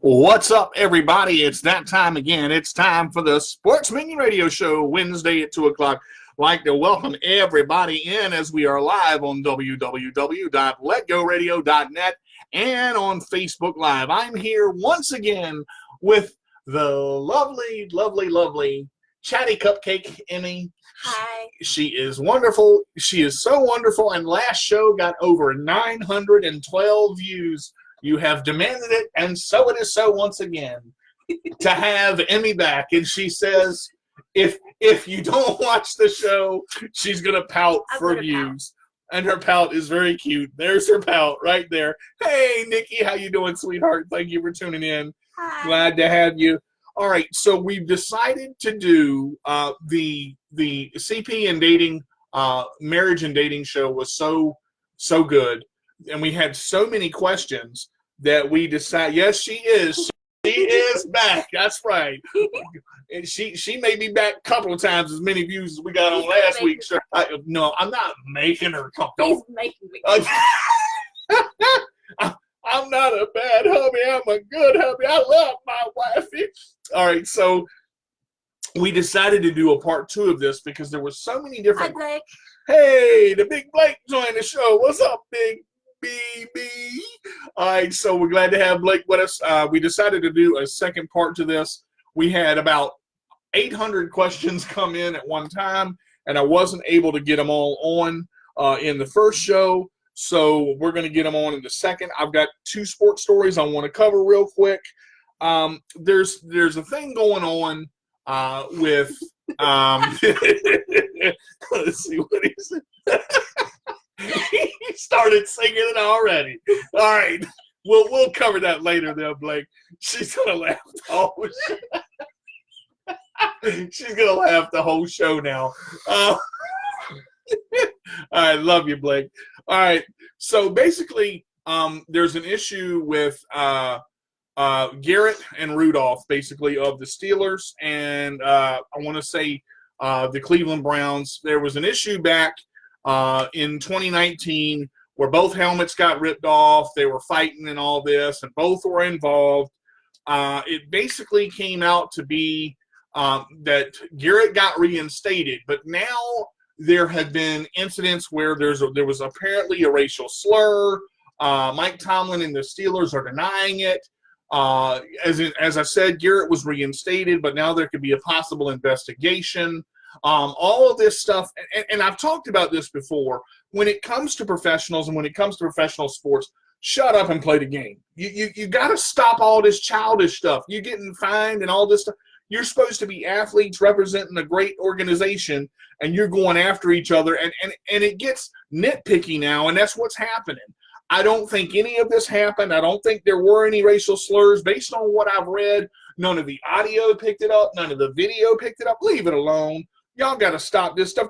What's up, everybody? It's that time again. It's time for the Sports Minion Radio Show, Wednesday at 2 o'clock. I'd like to welcome everybody in as we are live on www.letgoradio.net and on Facebook Live. I'm here once again with the lovely Chatty Cupcake Emmy. Hi. She is wonderful. She is so wonderful. And last show got over 912 views. You have demanded it, and so it is so once again to have Emmy back. And she says, if you don't watch the show, she's gonna pout for views. And her pout is very cute. There's her pout right there. Hey, Nikki, how you doing, sweetheart? Thank you for tuning in. Hi. Glad to have you. All right, so we've decided to do the CP and dating, marriage and dating show was so good. And we had so many questions that we decided, yes, she is. She is back. That's right. And she may be back a couple of times as many views as we got on last week. So no, I'm not making her come. He's making me. I'm not a bad hubby. I'm a good hubby. I love my wifey. All right, so we decided to do a part 2 of this because there were so many different. Hi, Blake. Hey, the big Blake joined the show. What's up, big BB? All right, so we're glad to have Blake with us. We decided to do a second part to this. We had about 800 questions come in at one time, and I wasn't able to get them all on in the first show, so we're going to get them on in the second. I've got 2 sports stories I want to cover real quick. There's a thing going on with let's see what he said. He started singing it already. All right, we'll cover that later, there, Blake. She's gonna laugh the whole show. She's gonna laugh the whole show now. All right, love you, Blake. All right, so basically, there's an issue with Garrett and Rudolph, basically, of the Steelers, and I want to say the Cleveland Browns. There was an issue back in 2019 where both helmets got ripped off. They were fighting and all this, and both were involved. It basically came out to be that Garrett got reinstated, but now there have been incidents where there was apparently a racial slur. Mike Tomlin and the Steelers are denying it. As I said, Garrett was reinstated, but now there could be a possible investigation. All of this stuff, and I've talked about this before, when it comes to professionals and when it comes to professional sports, shut up and play the game. You got to stop all this childish stuff. You're getting fined and all this stuff. You're supposed to be athletes representing a great organization, and you're going after each other, and it gets nitpicky now, and that's what's happening. I don't think any of this happened. I don't think there were any racial slurs. Based on what I've read, none of the audio picked it up. None of the video picked it up. Leave it alone. Y'all got to stop this stuff.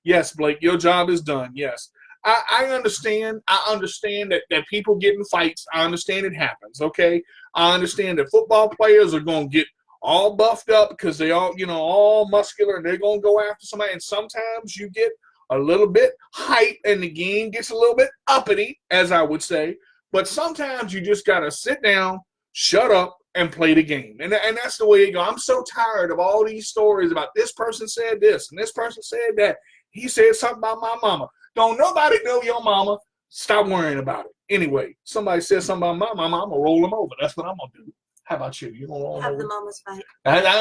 Yes, Blake, your job is done. Yes. I understand. I understand that people get in fights. I understand it happens, okay? I understand that football players are going to get all buffed up because they all muscular, and they're going to go after somebody. And sometimes you get a little bit hype and the game gets a little bit uppity, as I would say. But sometimes you just got to sit down, shut up, and play the game. And that's the way it goes. I'm so tired of all these stories about this person said this and this person said that. He said something about my mama. Don't nobody know your mama. Stop worrying about it. Anyway, somebody says something about my mama, I'm going to roll them over. That's what I'm going to do. How about you? You going to roll them over? Have the mamas fight.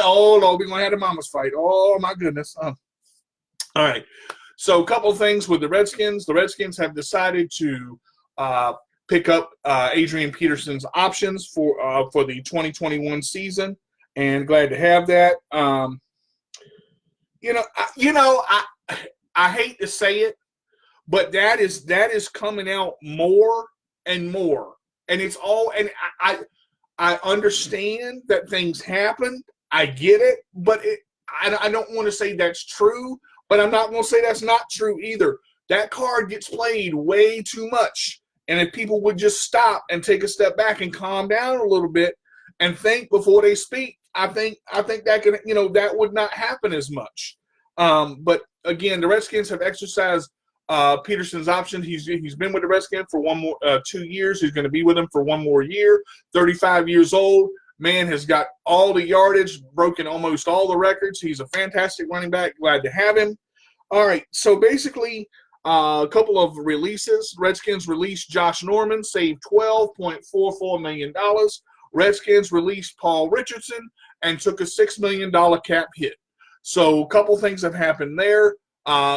Oh, Lord, we're going to have the mamas fight. Oh, my goodness. All right. So a couple things with the Redskins. The Redskins have decided to pick up Adrian Peterson's options for the 2021 season, and glad to have that. I hate to say it, but that is coming out more and more, and it's all. And I understand that things happen. I get it, but I don't want to say that's true, but I'm not going to say that's not true either. That card gets played way too much. And if people would just stop and take a step back and calm down a little bit and think before they speak, I think that can, that would not happen as much. But again, the Redskins have exercised Peterson's option. He's been with the Redskins for 2 years. He's going to be with them for 1 more year. 35 years old. Man has got all the yardage, broken almost all the records. He's a fantastic running back. Glad to have him. All right, so basically a couple of releases. Redskins released Josh Norman, saved $12.44 million. Redskins released Paul Richardson and took a $6 million cap hit. So a couple things have happened there.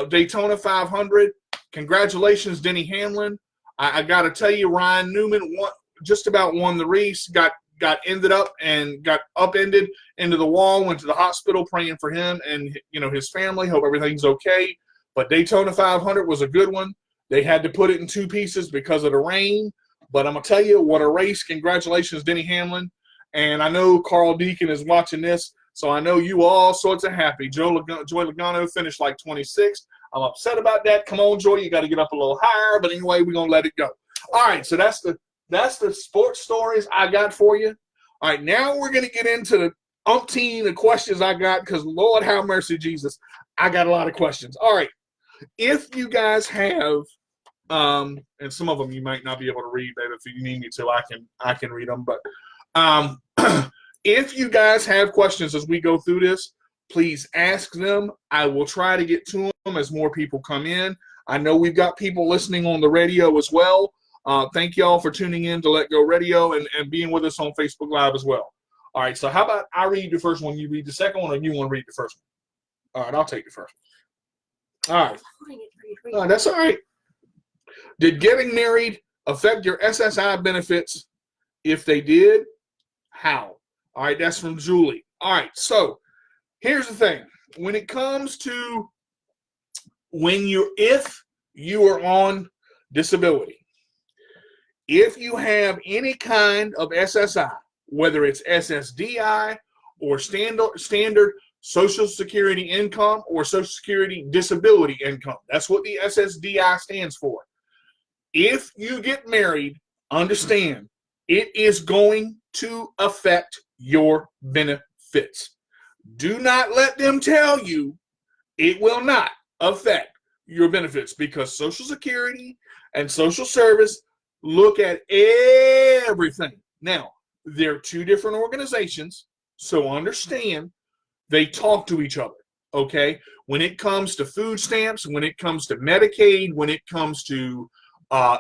Daytona 500. Congratulations, Denny Hamlin. I got to tell you, Ryan Newman just about won the race, got upended into the wall, went to the hospital, praying for him and his family. Hope everything's okay. But Daytona 500 was a good one. They had to put it in 2 pieces because of the rain. But I'm going to tell you, what a race. Congratulations, Denny Hamlin. And I know Carl Deacon is watching this, so I know you all sorts of happy. Joy Logano finished like 26th. I'm upset about that. Come on, Joy, you got to get up a little higher. But anyway, we're going to let it go. All right, so that's the sports stories I got for you. All right, now we're going to get into the umpteen of questions I got because, Lord have mercy, Jesus, I got a lot of questions. All right, if you guys have and some of them you might not be able to read, but if you need me to, I can read them. But if you guys have questions as we go through this, please ask them. I will try to get to them as more people come in. I know we've got people listening on the radio as well. Thank you all for tuning in to Let Go Radio and being with us on Facebook Live as well. All right, so how about I read the first one, you read the second one, or you want to read the first one? All right, I'll take the first one. All right. That's all right. Did getting married affect your SSI benefits? If they did, how? All right, that's from Julie. All right, so here's the thing. When it comes to if you are on disability, if you have any kind of SSI, whether it's SSDI or standard Social Security income or Social Security disability income, that's what the SSDI stands for. If you get married, understand it is going to affect your benefits. Do not let them tell you it will not affect your benefits, because Social Security and Social Service look at everything. Now, they're 2 different organizations, so understand they talk to each other, okay? When it comes to food stamps, when it comes to Medicaid, when it comes to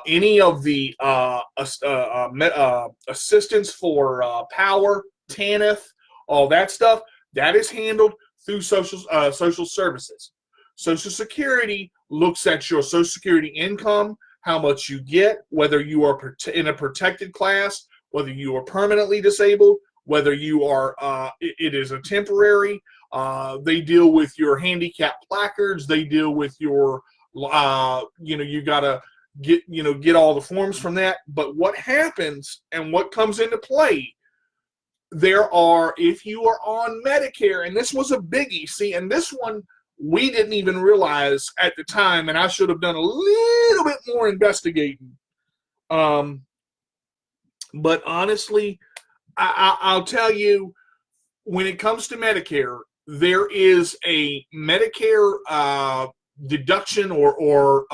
any of the assistance for power, TANF, all that stuff, that is handled through social services. Social Security looks at your Social Security income, how much you get, whether you are in a protected class, whether you are permanently disabled, whether you are, it is a temporary. They deal with your handicap placards. They deal with your, you got to get all the forms from that. But what happens and what comes into play, if you are on Medicare, and this was a biggie, see, and this one we didn't even realize at the time, and I should have done a little bit more investigating. But honestly, I'll tell you, when it comes to Medicare, there is a Medicare deduction or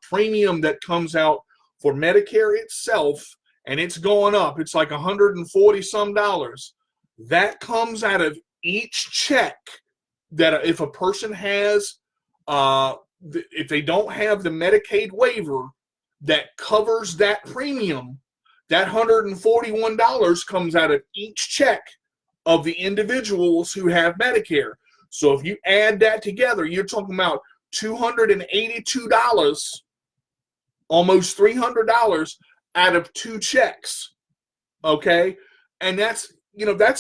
premium that comes out for Medicare itself, and it's going up. It's like $140 some. That comes out of each check that if a person has, if they don't have the Medicaid waiver that covers that premium, that $141 comes out of each check of the individuals who have Medicare. So if you add that together, you're talking about $282, almost $300 out of 2 checks. Okay? And that's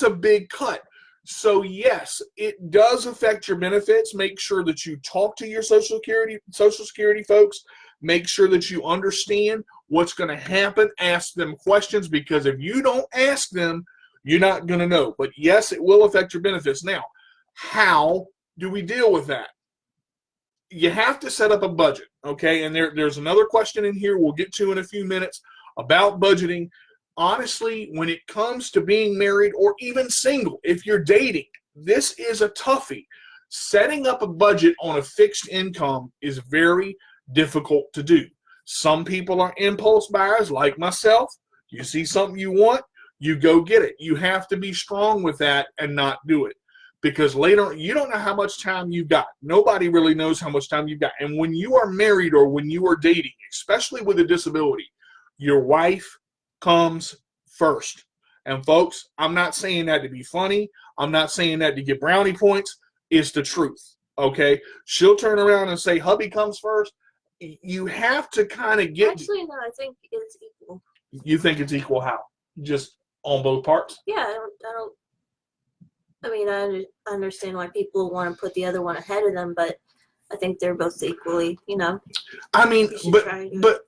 a big cut. So yes, it does affect your benefits. Make sure that you talk to your Social Security folks. Make sure that you understand what's going to happen. Ask them questions, because if you don't ask them, you're not going to know. But yes, it will affect your benefits. Now, how do we deal with that? You have to set up a budget, okay? And there's another question in here we'll get to in a few minutes about budgeting. Honestly, when it comes to being married or even single, if you're dating, this is a toughie. Setting up a budget on a fixed income is very difficult to do. Some people are impulse buyers like myself. You see something you want, you go get it. You have to be strong with that and not do it. Because later, you don't know how much time you've got. Nobody really knows how much time you've got. And when you are married or when you are dating, especially with a disability, your wife comes first. And folks, I'm not saying that to be funny. I'm not saying that to get brownie points. It's the truth, okay? She'll turn around and say, hubby comes first. You have to kind of get... Actually, no, I think it's equal. You think it's equal how? Just on both parts? Yeah, I understand why people want to put the other one ahead of them, but I think they're both equally, I mean,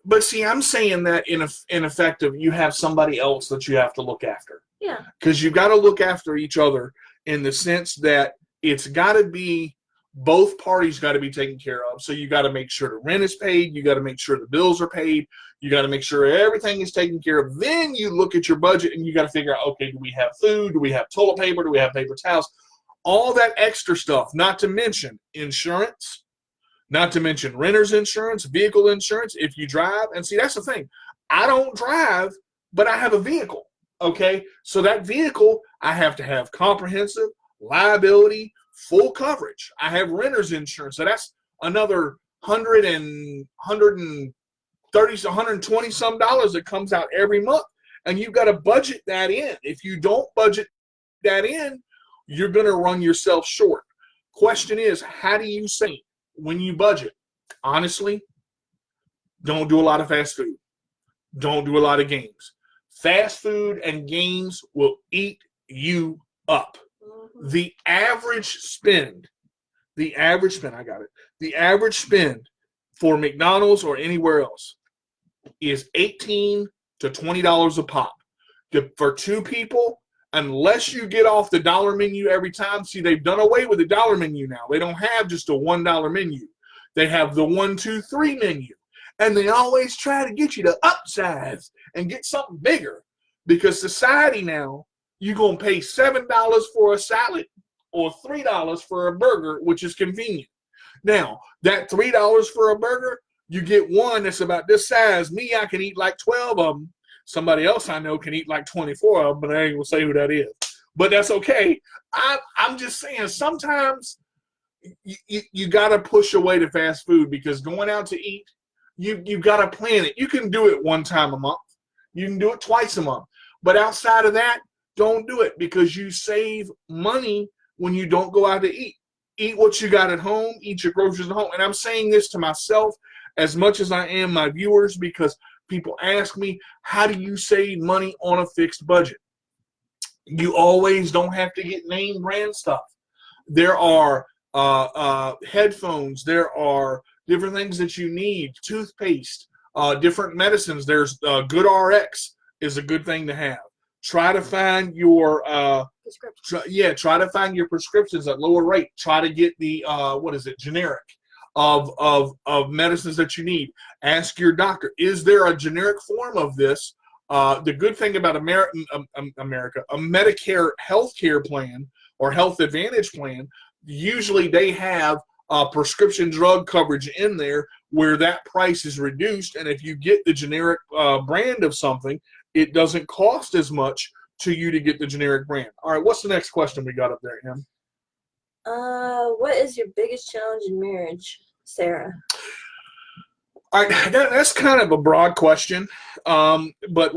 but see, I'm saying that in effect of you have somebody else that you have to look after. Yeah. Because you've got to look after each other in the sense that it's got to be, both parties got to be taken care of. So you got to make sure the rent is paid. You got to make sure the bills are paid. You got to make sure everything is taken care of. Then you look at your budget and you got to figure out, okay, do we have food? Do we have toilet paper? Do we have paper towels? All that extra stuff, not to mention insurance, not to mention renter's insurance, vehicle insurance, if you drive. And see, that's the thing. I don't drive, but I have a vehicle, okay? So that vehicle, I have to have comprehensive, liability, full coverage. I have renter's insurance. So that's another $120 some dollars that comes out every month. And you've got to budget that in. If you don't budget that in, you're going to run yourself short. Question is, how do you save when you budget? Honestly, don't do a lot of fast food. Don't do a lot of games. Fast food and games will eat you up. The average spend for McDonald's or anywhere else is $18 to $20 a pop. For two people, unless you get off the dollar menu every time. See, they've done away with the dollar menu now. They don't have just a $1 menu. They have the 1, 2, 3 menu. And they always try to get you to upsize and get something bigger. Because society now, you're going to pay $7 for a salad or $3 for a burger, which is convenient. Now, that $3 for a burger, you get one that's about this size. Me, I can eat like 12 of them. Somebody else I know can eat like 24 of them, but I ain't going to say who that is. But that's okay. I'm just saying sometimes you got to push away the fast food because going out to eat, you got to plan it. You can do it one time a month. You can do it twice a month. But outside of that, don't do it because you save money when you don't go out to eat. Eat what you got at home. Eat your groceries at home. And I'm saying this to myself as much as I am my viewers because people ask me, how do you save money on a fixed budget? You always don't have to get name brand stuff. There are headphones. There are different things that you need. Toothpaste, different medicines. There's Good RX is a good thing to have. Try to find your try to find your prescriptions at lower rate. Try to get the generic of medicines that you need. Ask your doctor, is there a generic form of this? The good thing about a Medicare healthcare plan or Health Advantage plan, usually they have prescription drug coverage in there where that price is reduced. And if you get the generic brand of something, it doesn't cost as much to you to get the generic brand. All right, what's the next question we got up there, Em? What is your biggest challenge in marriage, Sarah? All right, that's kind of a broad question, but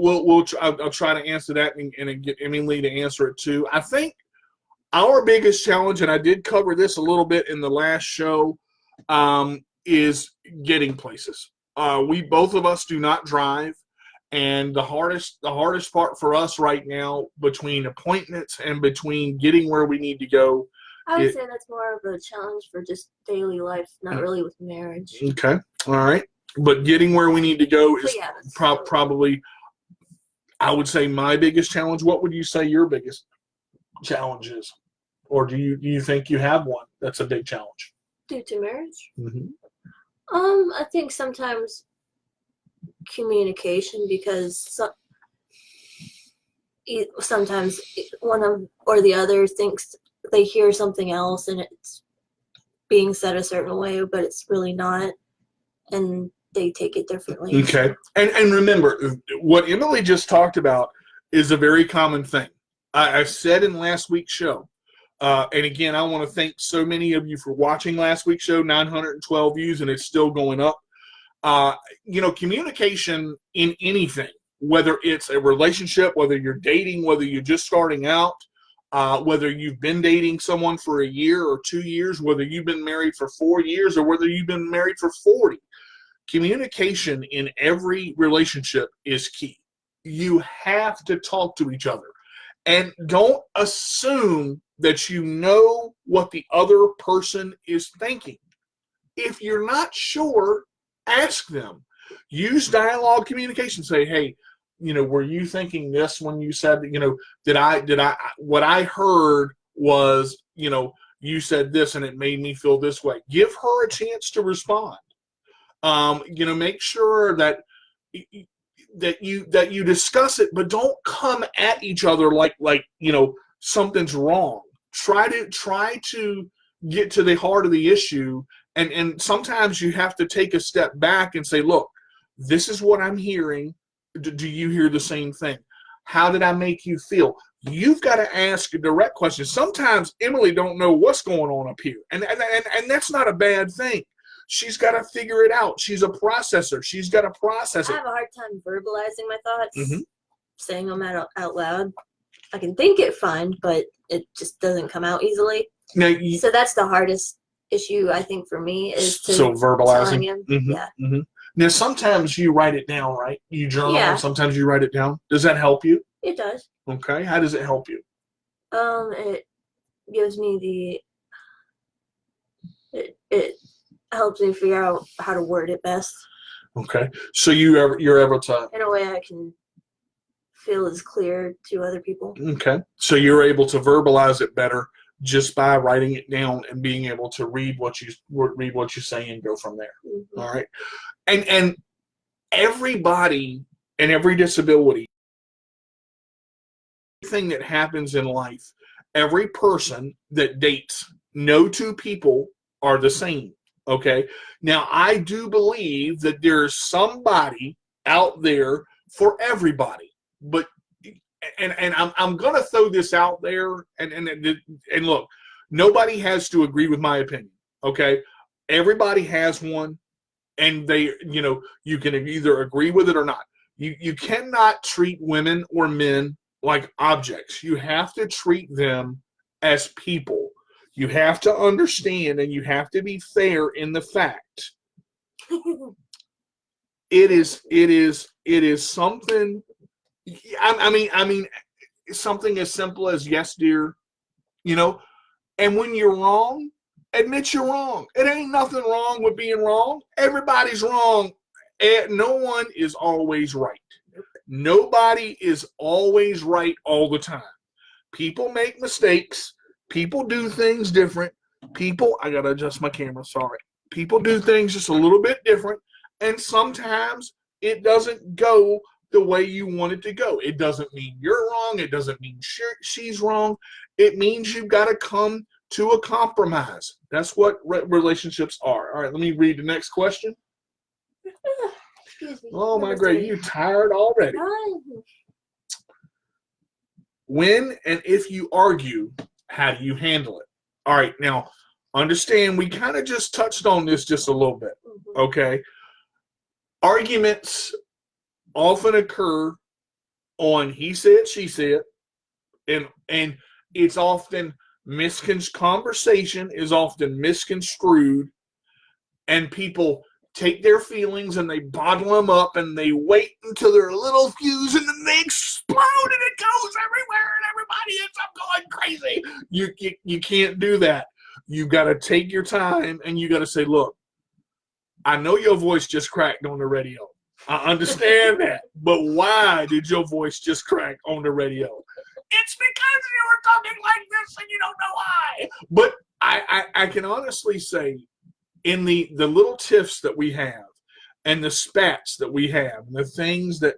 I'll try to answer that and get Emily to answer it too. I think our biggest challenge, and I did cover this a little bit in the last show, is getting places. We both of us do not drive. And the hardest part for us right now, between appointments and between getting where we need to go, I would say that's more of a challenge for just daily life, not really with marriage. Okay, all right. But getting where we need to go is probably, I would say, my biggest challenge. What would you say your biggest challenge is? Or do you think you have one that's a big challenge? Due to marriage? Mm-hmm. I think sometimes communication, because sometimes one of or the other thinks they hear something else and it's being said a certain way, but it's really not. and they take it differently. Okay. And remember, what Emily just talked about is a very common thing. I said in last week's show, and again, I want to thank so many of you for watching last week's show, 912 views, and it's still going up. Communication in anything, whether it's a relationship, whether you're dating, whether you're just starting out, whether you've been dating someone for a year or 2 years, whether you've been married for 4 years or whether you've been married for 40. Communication in every relationship is key. You have to talk to each other. And don't assume that you know what the other person is thinking. If you're not sure, ask them. Use dialogue communication. Say, hey, were you thinking this when you said, what I heard was, you said this and it made me feel this way. Give her a chance to respond. Make sure that you discuss it, but don't come at each other like something's wrong. Try to get to the heart of the issue, and sometimes you have to take a step back and say, look, this is what I'm hearing. Do you hear the same thing? How did I make you feel? You've got to ask a direct question. Sometimes Emily don't know what's going on up here, and that's not a bad thing. She's got to figure it out. She's a processor. She's got to process it. I have a hard time verbalizing my thoughts, mm-hmm. saying them out loud. I can think it fine, but it just doesn't come out easily. Now, so that's the hardest issue, I think, for me, is to verbalizing. Him. Mm-hmm. Yeah. Mm-hmm. Now, sometimes you write it down, right? You journal. Yeah. Sometimes you write it down. Does that help you? It does. Okay. How does it help you? It gives me it helps me figure out how to word it best. Okay. So you're able to, in a way I can feel as clear to other people. Okay. So you're able to verbalize it better just by writing it down and being able to read what you say and go from there. Mm-hmm. All right. And everybody and every disability, everything that happens in life, every person that dates, no two people are the same. Okay. Now, I do believe that there's somebody out there for everybody, but I'm gonna throw this out there, and look, nobody has to agree with my opinion. Okay. Everybody has one, and you can either agree with it or not. You cannot treat women or men like objects. You have to treat them as people. You have to understand, and you have to be fair in the fact. It is something. I mean, something as simple as yes, dear. And when you're wrong, admit you're wrong. It ain't nothing wrong with being wrong. Everybody's wrong. And no one is always right. Nobody is always right all the time. People make mistakes. People do things different. I got to adjust my camera, sorry. People do things just a little bit different, and sometimes it doesn't go the way you want it to go. It doesn't mean you're wrong. It doesn't mean she's wrong. It means you've got to come to a compromise. That's what relationships are. All right, let me read the next question. Excuse me. Oh, my God, you're tired already. When and if you argue, how do you handle it? All right, now, understand, we kind of just touched on this just a little bit, okay? Arguments often occur on he said, she said, and it's often conversation is often misconstrued, and people take their feelings and they bottle them up and they wait until they're a little fuse and then they explode and it goes everywhere and everybody ends up going crazy. You can't do that. You got to take your time and you got to say, look, I know your voice just cracked on the radio. I understand that, but why did your voice just crack on the radio? It's because you were talking like this and you don't know why. But I can honestly say, in the little tiffs that we have and the spats that we have, the things that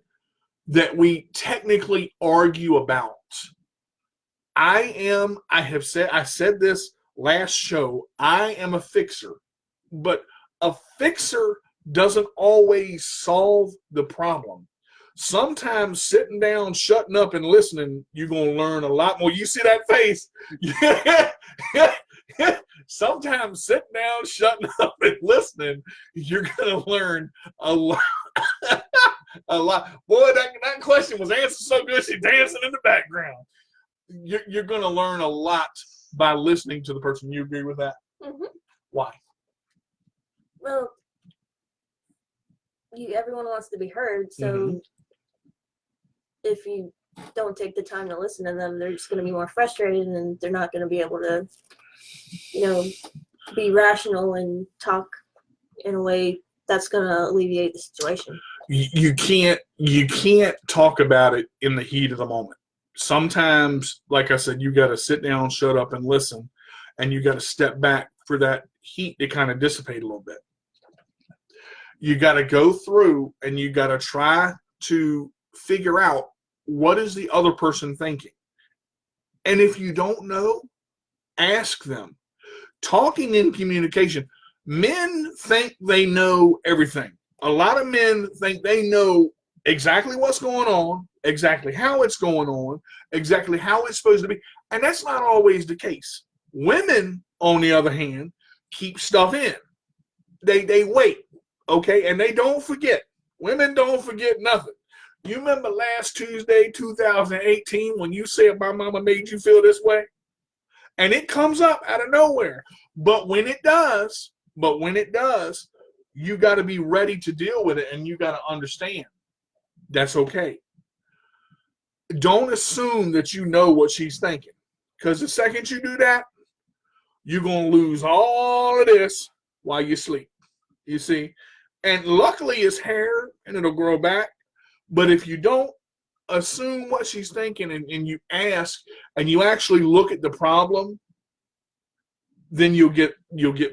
we technically argue about, I said this last show, I am a fixer, but a fixer doesn't always solve the problem. Sometimes sitting down, shutting up, and listening, you're going to learn a lot more. You see that face? Sometimes sitting down, shutting up, and listening, you're going to learn a lot. A lot. Boy, that question was answered so good, she's dancing in the background. You're going to learn a lot by listening to the person. You agree with that? Mm-hmm. Why? Well, everyone wants to be heard, so if you don't take the time to listen to them, they're just going to be more frustrated, and they're not going to be able to, be rational and talk in a way that's going to alleviate the situation. You can't talk about it in the heat of the moment. Sometimes, like I said, you got to sit down, shut up, and listen, and you got to step back for that heat to kind of dissipate a little bit. You got to go through and you got to try to figure out what is the other person thinking. And if you don't know, ask them. Talking in communication, men think they know everything. A lot of men think they know exactly what's going on, exactly how it's going on, exactly how it's supposed to be. And that's not always the case. Women, on the other hand, keep stuff in. They wait, okay? And they don't forget. Women don't forget nothing. You remember last Tuesday, 2018, when you said my mama made you feel this way? And it comes up out of nowhere. But when it does, you got to be ready to deal with it, and you got to understand that's okay. Don't assume that you know what she's thinking, because the second you do that, you're going to lose all of this while you sleep. You see? And luckily it's hair, and it'll grow back. But if you don't assume what she's thinking and you ask and you actually look at the problem, then you'll get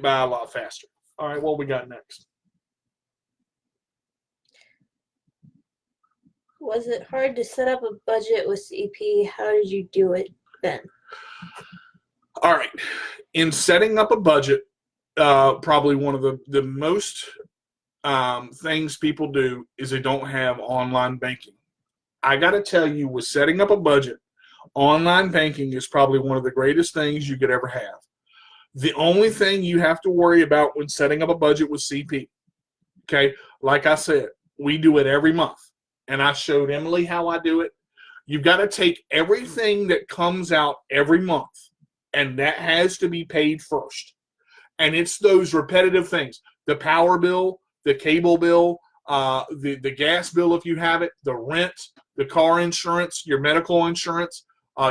by a lot faster. All right, what we got next? Was it hard to set up a budget with CP? How did you do it, Ben? All right. In setting up a budget, probably one of the most things people do is they don't have online banking. I got to tell you, with setting up a budget, online banking is probably one of the greatest things you could ever have. The only thing you have to worry about when setting up a budget with CP, okay, like I said, we do it every month. And I showed Emily how I do it. You've got to take everything that comes out every month, and that has to be paid first. And it's those repetitive things: the power bill, the cable bill, the gas bill if you have it, the rent, the car insurance, your medical insurance,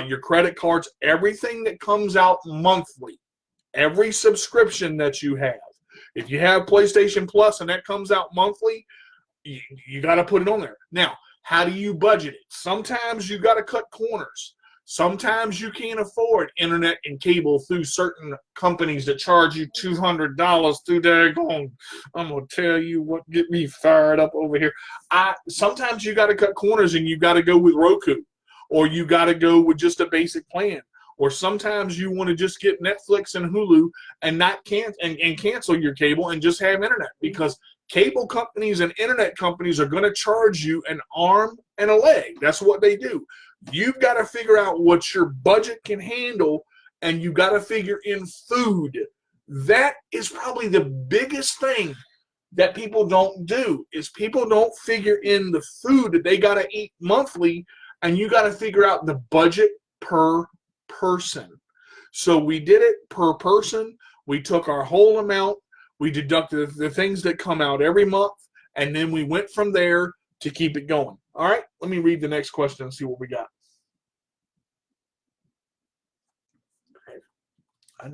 your credit cards, everything that comes out monthly, every subscription that you have. If you have PlayStation Plus and that comes out monthly, you got to put it on there. Now, how do you budget it? Sometimes you got to cut corners. Sometimes you can't afford internet and cable through certain companies that charge you $200 through there. I'm going to tell you what, get me fired up over here. Sometimes you got to cut corners and you got to go with Roku, or you got to go with just a basic plan. Or sometimes you want to just get Netflix and Hulu and not cancel your cable and just have internet, because cable companies and internet companies are going to charge you an arm and a leg. That's what they do. You've got to figure out what your budget can handle, and you got to figure in food. That is probably the biggest thing that people don't do, is people don't figure in the food that they got to eat monthly, and you got to figure out the budget per person. So we did it per person. We took our whole amount. We deducted the things that come out every month, and then we went from there to keep it going. All right, let me read the next question and see what we got. I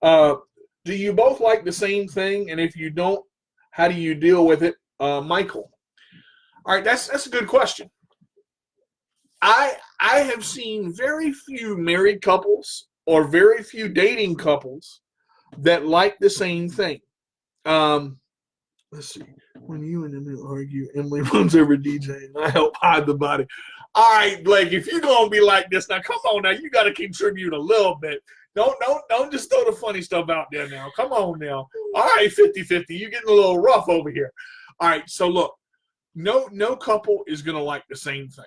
know. Do you both like the same thing? And if you don't, how do you deal with it? Michael. All right, that's a good question. I have seen very few married couples or very few dating couples that like the same thing. Let's see. When you and Emily argue, Emily runs over DJ and I help hide the body. All right, Blake, if you're going to be like this, now come on now. You got to contribute a little bit. Don't just throw the funny stuff out there now. Come on now. All right, 50-50. You're getting a little rough over here. All right, so look, no couple is gonna like the same thing.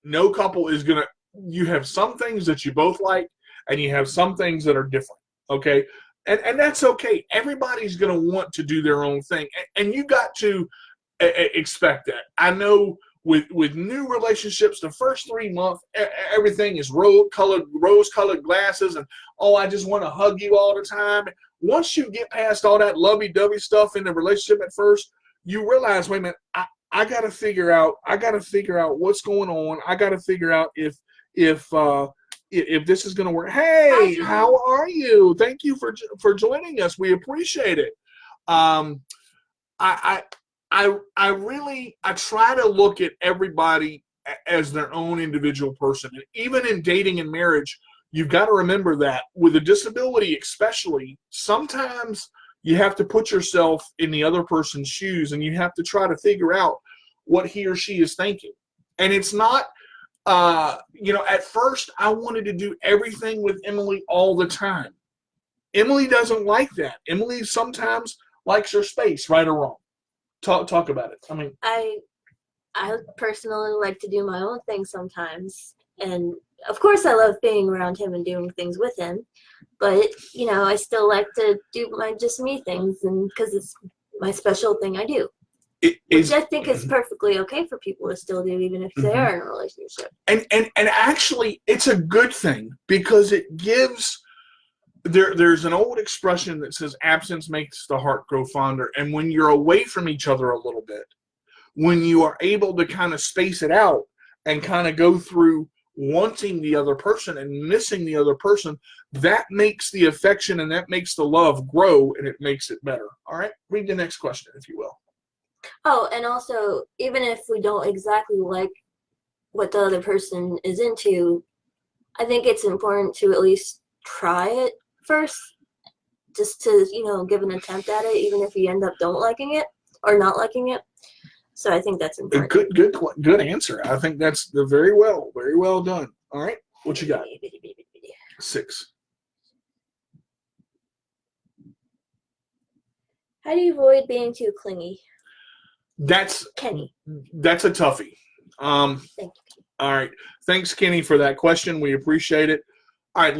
No couple is gonna. You have some things that you both like, and you have some things that are different. Okay, and that's okay. Everybody's gonna want to do their own thing, and you got to expect that. I know with new relationships, the first 3 months, everything is rose-colored glasses, and I just want to hug you all the time. Once you get past all that lovey-dovey stuff in the relationship at first, you realize, wait a minute, I got to figure out what's going on. I got to figure out if this is going to work. Hey, how are you? Thank you for joining us. We appreciate it. I try to look at everybody as their own individual person. And even in dating and marriage, you've got to remember that with a disability especially, sometimes you have to put yourself in the other person's shoes, and you have to try to figure out what he or she is thinking. And it's not, at first I wanted to do everything with Emily all the time. Emily doesn't like that. Emily sometimes likes her space, right or wrong. Talk about it. I mean, I personally like to do my own thing sometimes, and of course I love being around him and doing things with him, but I still like to do my just me things, and because it's my special thing I do, which I think is perfectly okay for people to still do, even if they are in a relationship. And actually, it's a good thing because it gives. There's an old expression that says absence makes the heart grow fonder. And when you're away from each other a little bit, when you are able to kind of space it out and kind of go through wanting the other person and missing the other person, that makes the affection and that makes the love grow, and it makes it better. All right, read the next question, if you will. Oh, and also, even if we don't exactly like what the other person is into, I think it's important to at least try it first, just to give an attempt at it, even if you end up don't liking it or not liking it. So I think that's important. Good answer. I think that's very well done. All right, what you got? 6. How do you avoid being too clingy? That's Kenny. That's a toughie. Thank you. All right, thanks, Kenny, for that question. We appreciate it. All right,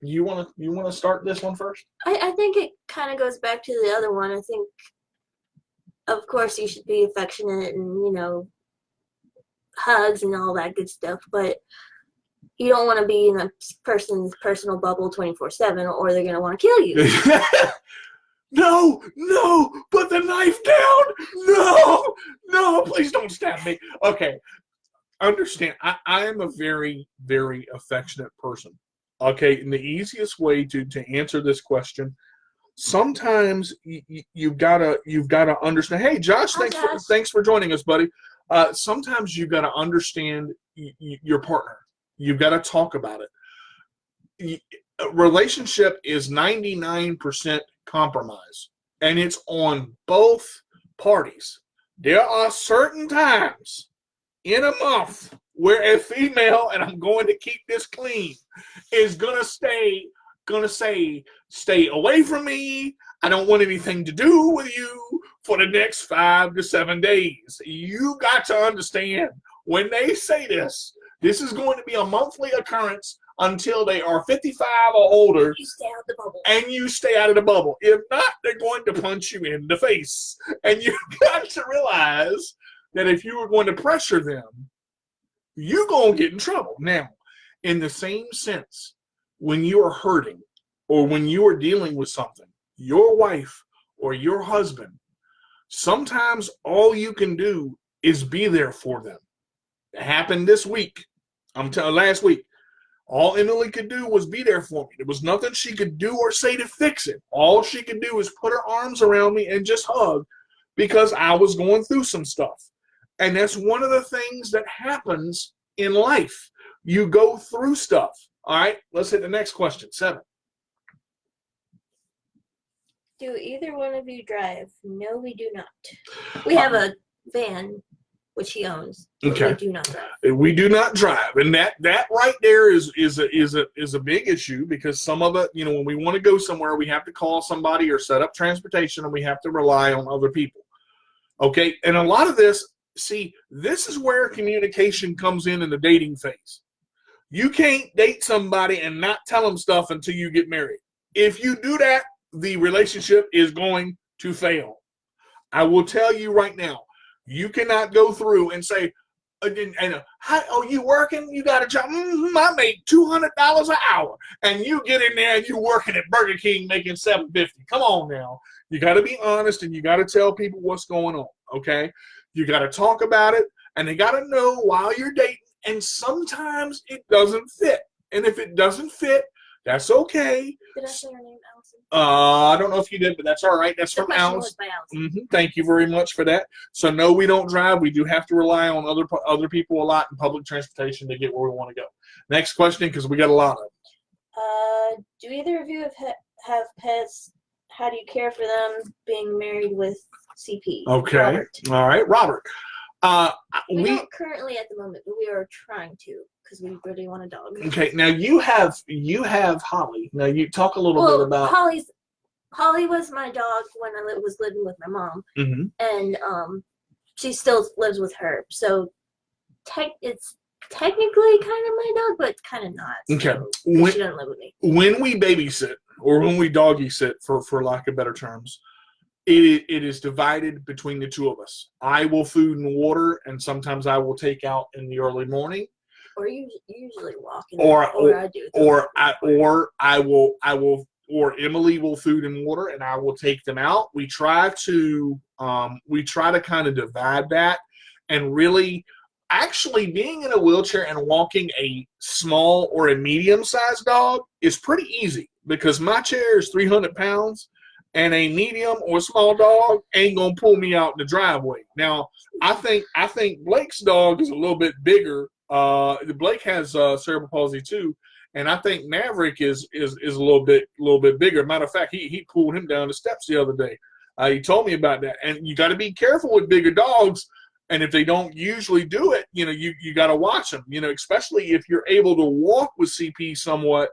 You want to start this one first? I think it kind of goes back to the other one. I think, of course, you should be affectionate and hugs and all that good stuff, but you don't want to be in a person's personal bubble 24/7, or they're gonna want to kill you. No, put the knife down. No, please don't stab me. Okay, understand. I am a very, very affectionate person. Okay, and the easiest way to answer this question, sometimes you've gotta understand. Hey, Josh, thanks for joining us, buddy. Sometimes you've got to understand your partner. You've got to talk about it. A relationship is 99% compromise, and it's on both parties. There are certain times in a month where a female, and I'm going to keep this clean, is gonna say, stay away from me. I don't want anything to do with you for the next 5 to 7 days. You got to understand, when they say this is going to be a monthly occurrence until they are 55 or older. You stay out of the bubble. And you stay out of the bubble. If not, they're going to punch you in the face. And you've got to realize that if you were going to pressure them, you're going to get in trouble. Now, in the same sense, when you are hurting or when you are dealing with something, your wife or your husband, sometimes all you can do is be there for them. It happened this week. Last week. All Emily could do was be there for me. There was nothing she could do or say to fix it. All she could do was put her arms around me and just hug, because I was going through some stuff. And that's one of the things that happens in life. You go through stuff. All right, let's hit the next question. 7. Do either one of you drive? No, we do not. We have a van, which he owns. But Okay. we do not drive. We do not drive, and that right there is a big issue, because some of it, when we want to go somewhere, we have to call somebody or set up transportation, and we have to rely on other people. Okay, and a lot of this, this is where communication comes in the dating phase. You can't date somebody and not tell them stuff until you get married. If you do that, the relationship is going to fail. I will tell you right now, you cannot go through and say, you working? You got a job? I make $200 an hour. And you get in there and you working at Burger King making $7.50. Come on now. You got to be honest, and you got to tell people what's going on, okay? You got to talk about it, and they got to know while you're dating, and sometimes it doesn't fit. And if it doesn't fit, that's okay. Did I say her name, Allison? I don't know if you did, but that's all right. That's from Allison. By Allison. Thank you very much for that. So, no, we don't drive. We do have to rely on other people a lot in public transportation to get where we want to go. Next question, because we got a lot of them. Do either of you have pets? How do you care for them being married with CP? Okay. Robert. All right, Robert. We don't currently at the moment, but we are trying to, because we really want a dog. Okay. Now you have Holly. Now you talk a little bit about Holly was my dog when I was living with my mom, and she still lives with her. So it's technically kind of my dog, but kind of not. Okay. So, she doesn't live with me. When we babysit, or when we doggy sit, for lack of better terms, it is divided between the two of us. I will food and water, and sometimes I will take out in the early morning. Or you usually walk in, or I do. Or Emily will food and water, and I will take them out. We try to kind of divide that, and really, actually, being in a wheelchair and walking a small or a medium-sized dog is pretty easy, because my chair is 300 pounds, and a medium or small dog ain't gonna pull me out in the driveway. Now, I think Blake's dog is a little bit bigger. Blake has cerebral palsy too, and I think Maverick is a little bit bigger. Matter of fact, he pulled him down the steps the other day. He told me about that. And you got to be careful with bigger dogs. And if they don't usually do it, you got to watch them. Especially if you're able to walk with CP somewhat.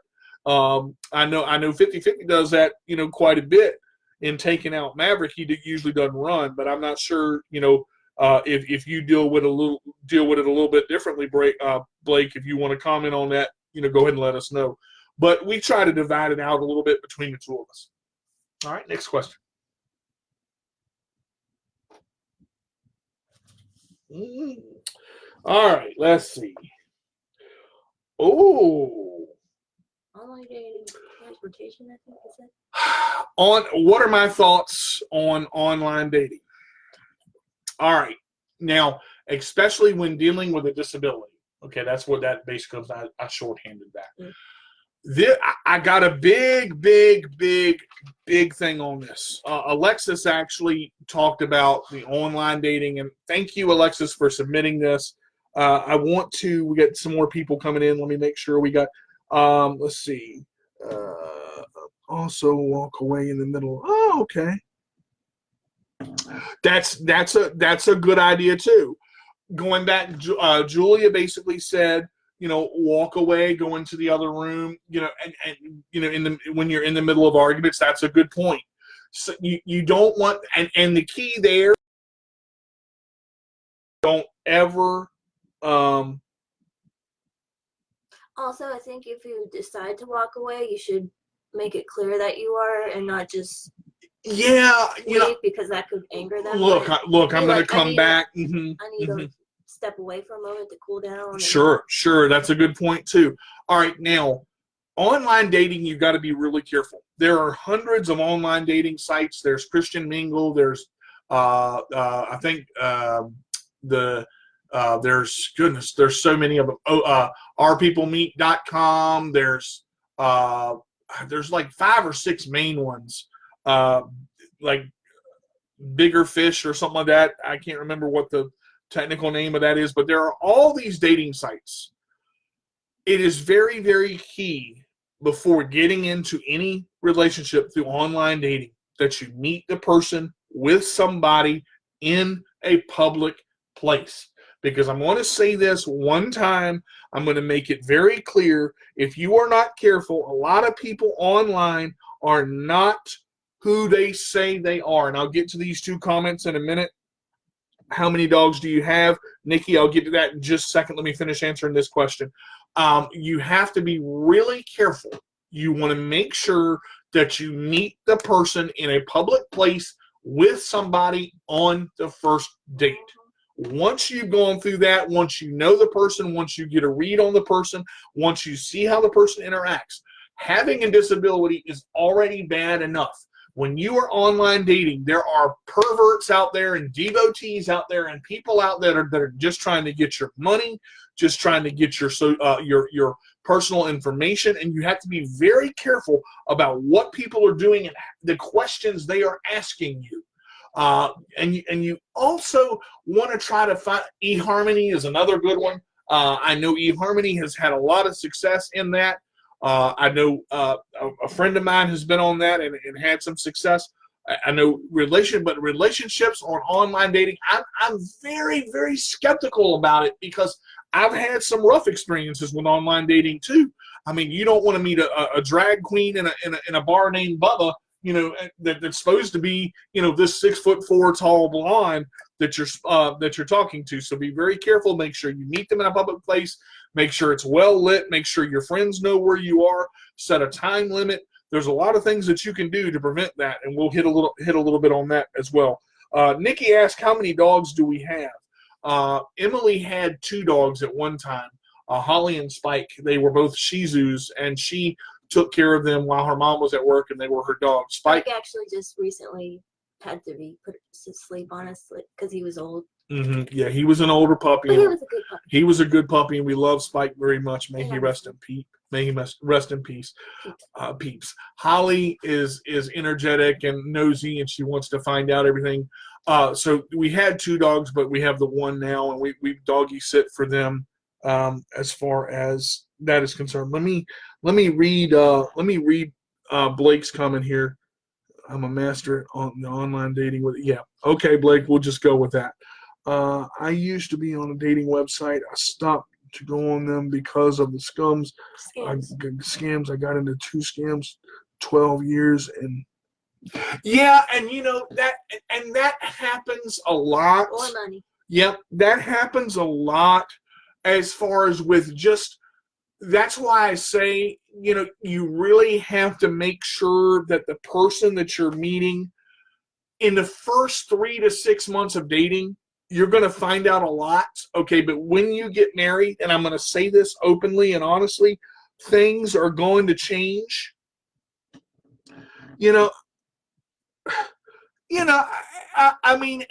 I know 50-50 does that. Quite a bit in taking out Maverick. He usually doesn't run, but I'm not sure. If you deal with it a little bit differently, Blake, if you want to comment on that, go ahead and let us know. But we try to divide it out a little bit between the two of us. All right, next question. All right, let's see. Oh. Online dating, transportation, I think is it. What are my thoughts on online dating? All right. Now, especially when dealing with a disability. Okay, that's what that basically is. I shorthanded that. I got a big thing on this. Alexis actually talked about the online dating, and thank you, Alexis, for submitting this. We get some more people coming in. Let me make sure we got, let's see. Also walk away in the middle. Oh, okay. That's a good idea too. Going back, Julia basically said, walk away, go into the other room, and when you're in the middle of arguments, that's a good point. So you don't want, and the key there, don't ever. Also, I think if you decide to walk away, you should make it clear that you are, and not just leave, because that could anger them. Look, I'm going to come back. I need to step away for a moment to cool down. Sure. That's a good point too. All right, now, online dating, you've got to be really careful. There are hundreds of online dating sites. There's Christian Mingle. There's, I think, there's so many of them. ourpeoplemeet.com. There's like 5 or 6 main ones, like Bigger Fish or something like that. I can't remember what the technical name of that is, but there are all these dating sites. It is very, very key before getting into any relationship through online dating that you meet the person with somebody in a public place. because I'm going to say this one time. I'm going to make it very clear. If you are not careful, a lot of people online are not who they say they are. And I'll get to these 2 comments in a minute. How many dogs do you have? Nikki, I'll get to that in just a second. Let me finish answering this question. You have to be really careful. You want to make sure that you meet the person in a public place with somebody on the first date. Once you've gone through that, once you know the person, once you get a read on the person, once you see how the person interacts, having a disability is already bad enough. When you are online dating, there are perverts out there and devotees out there and people out there that are just trying to get your money, just trying to get your personal information, and you have to be very careful about what people are doing and the questions they are asking you. And you also want to try to find eHarmony is another good one. I know eHarmony has had a lot of success in that. I know a friend of mine has been on that and had some success. I know relationships on online dating, I'm very, very skeptical about it because I've had some rough experiences with online dating too. I mean, you don't want to meet a drag queen in a bar named Bubba, you know, that's supposed to be, you know, this 6'4" tall blonde that you're talking to. So be very careful. Make sure you meet them in a public place. Make sure it's well lit. Make sure your friends know where you are. Set a time limit. There's a lot of things that you can do to prevent that, and we'll hit a little bit on that as well. Nikki asked, how many dogs do we have? Emily had 2 dogs at one time, Holly and Spike. They were both Shih Tzus, and she took care of them while her mom was at work, and they were her dogs. Spike actually just recently had to be put to sleep, honestly, because he was old. Mm-hmm. Yeah, he was an older puppy. But he was a good puppy. He was a good puppy, and we love Spike very much. May he rest in peace. May he rest in peace. Peeps. Holly is energetic and nosy, and she wants to find out everything. So we had 2 dogs, but we have the one now, and we doggy sit for them as far as that is concerned. Let me read Blake's comment here. I'm a master on the online dating with it. Yeah. Okay, Blake, we'll just go with that. I used to be on a dating website. I stopped to go on them because of the scams. I got into 2 scams, 12 years, and yeah, and you know that happens a lot. More money. Yep, that happens a lot as far as with just. That's why I say, you know, you really have to make sure that the person that you're meeting in the first 3 to 6 months of dating, you're going to find out a lot. Okay, but when you get married, and I'm going to say this openly and honestly, things are going to change. You know, I mean,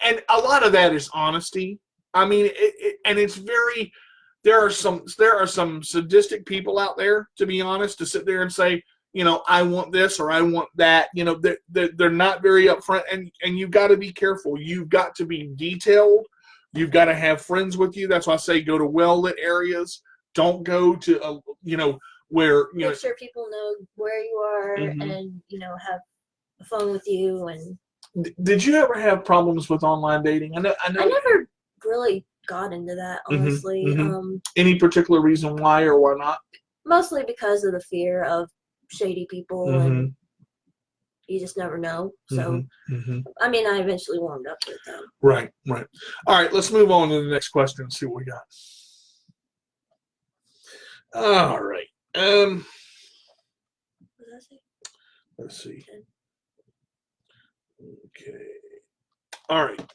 and a lot of that is honesty. I mean, and it's very. There are some sadistic people out there, to be honest, to sit there and say, you know, I want this or I want that. You know, they're not very upfront, and you've got to be careful. You've got to be detailed. You've got to have friends with you. That's why I say go to well-lit areas. Don't go to, where, Make sure people know where you are and, you know, have a phone with you. And did you ever have problems with online dating? I know. I never really got into that, honestly. Any particular reason why or why not? Mostly because of the fear of shady people, and you just never know. So, I mean, I eventually warmed up with them. Right. All right, let's move on to the next question and see what we got. All right. What did I say? Let's see. Okay. All right.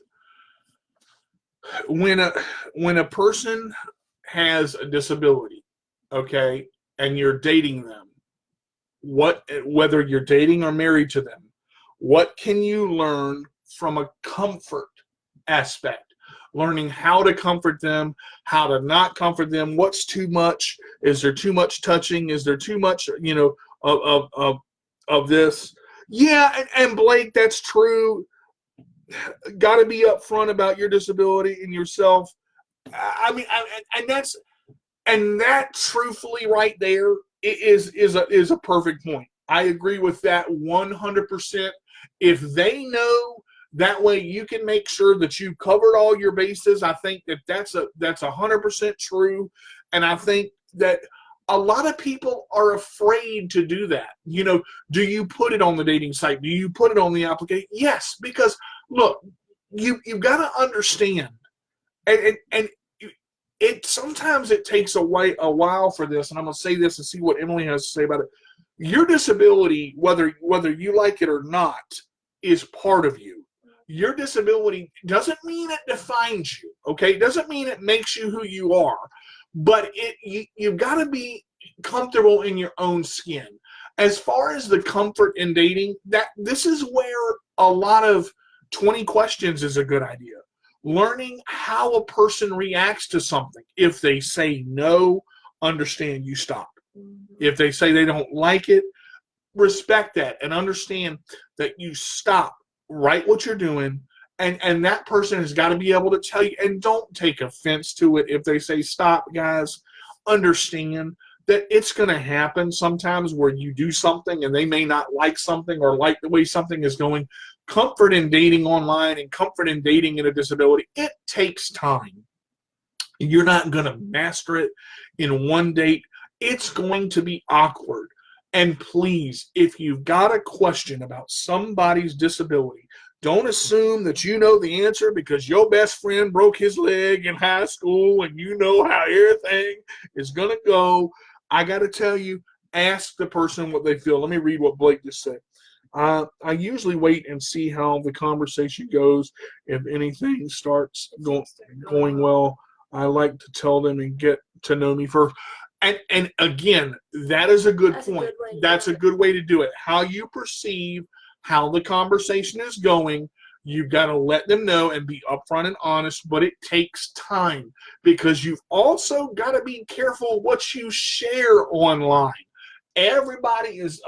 When a person has a disability, okay, and you're dating them, whether you're dating or married to them, what can you learn from a comfort aspect? Learning how to comfort them, how to not comfort them, what's too much, is there too much touching, is there too much, you know, of this? Yeah, and Blake, that's true. Got to be upfront about your disability and yourself. I mean, and that truthfully right there is a perfect point. I agree with that 100%. If they know That way you can make sure that you covered all your bases. I think that that's 100% true. And I think that a lot of people are afraid to do that. You know, do you put it on the dating site? Do you put it on the application? Yes, because look, you've got to understand, and it sometimes it takes a while for this. And I'm going to say this and see what Emily has to say about it. Your disability, whether you like it or not, is part of you. Your disability doesn't mean it defines you. Okay, it doesn't mean it makes you who you are. But you've got to be comfortable in your own skin. As far as the comfort in dating, this is where a lot of 20 questions is a good idea. Learning how a person reacts to something. If they say no, understand you stop. If they say they don't like it, respect that and understand that you stop, write what you're doing. And that person has got to be able to tell you, and don't take offense to it if they say stop, guys. Understand that it's going to happen sometimes where you do something and they may not like something or like the way something is going. Comfort in dating online and comfort in dating in a disability, it takes time. You're not going to master it in one date. It's going to be awkward. And please, if you've got a question about somebody's disability, don't assume that you know the answer because your best friend broke his leg in high school and you know how everything is going to go. I got to tell you, ask the person what they feel. Let me read what Blake just said. I usually wait and see how the conversation goes. If anything starts going well, I like to tell them and get to know me first. And again, that is a good point. That's a good way to do it. How you perceive how the conversation is going, you've got to let them know and be upfront and honest, but it takes time because you've also got to be careful what you share online. A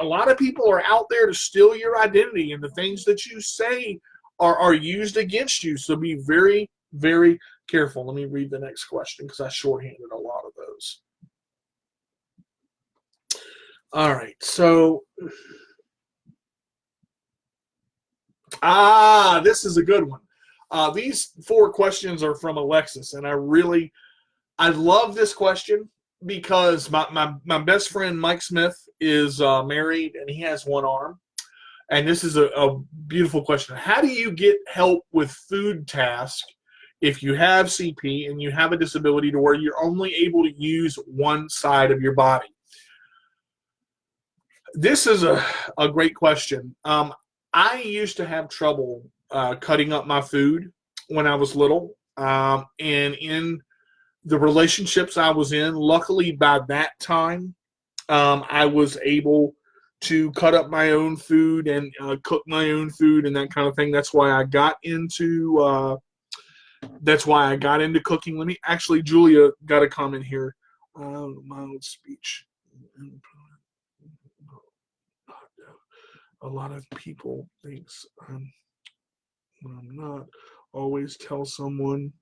lot of people are out there to steal your identity, and the things that you say are used against you. So be very, very careful. Let me read the next question because I shorthanded a lot of those. All right, so this is a good one. These 4 questions are from Alexis, and I love this question because my best friend Mike Smith is married and he has one arm, and this is a beautiful question. How do you get help with food tasks if you have CP and you have a disability to where you're only able to use one side of your body? This is a great question. I used to have trouble cutting up my food when I was little. And in the relationships I was in, luckily by that time, I was able to cut up my own food and cook my own food and that kind of thing. That's why I got into cooking. Let me actually, Julia got a comment here. Mild speech. A lot of people thinks I'm not. Always tell someone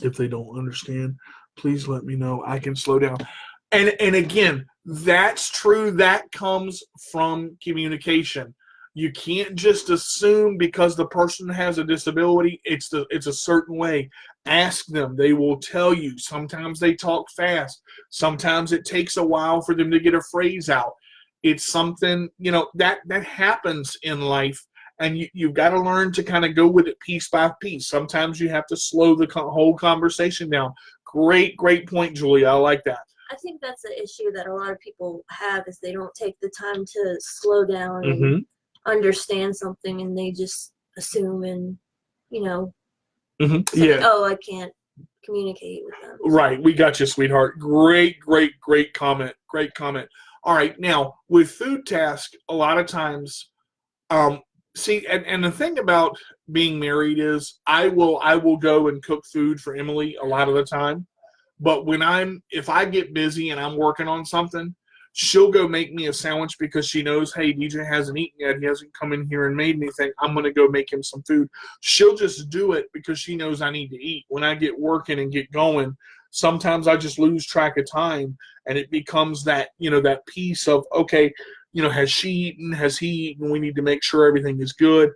if they don't understand, please let me know. I can slow down. And again, that's true. That comes from communication. You can't just assume because the person has a disability, it's a certain way. Ask them. They will tell you. Sometimes they talk fast. Sometimes it takes a while for them to get a phrase out. It's something, that happens in life, and you've got to learn to kind of go with it piece by piece. Sometimes you have to slow the whole conversation down. Great point, Julia. I like that. I think that's the issue that a lot of people have is they don't take the time to slow down and understand something, and they just assume and, say, oh, I can't communicate with them. Right. We got you, sweetheart. Great comment. Great comment. All right, now with food tasks, a lot of times, and the thing about being married is I will go and cook food for Emily a lot of the time, but if I get busy and I'm working on something, she'll go make me a sandwich because she knows, hey, DJ hasn't eaten yet, he hasn't come in here and made anything, I'm gonna go make him some food. She'll just do it because she knows I need to eat. When I get working and get going, sometimes I just lose track of time, and it becomes that, that piece of, okay, has she eaten? Has he eaten? We need to make sure everything is good.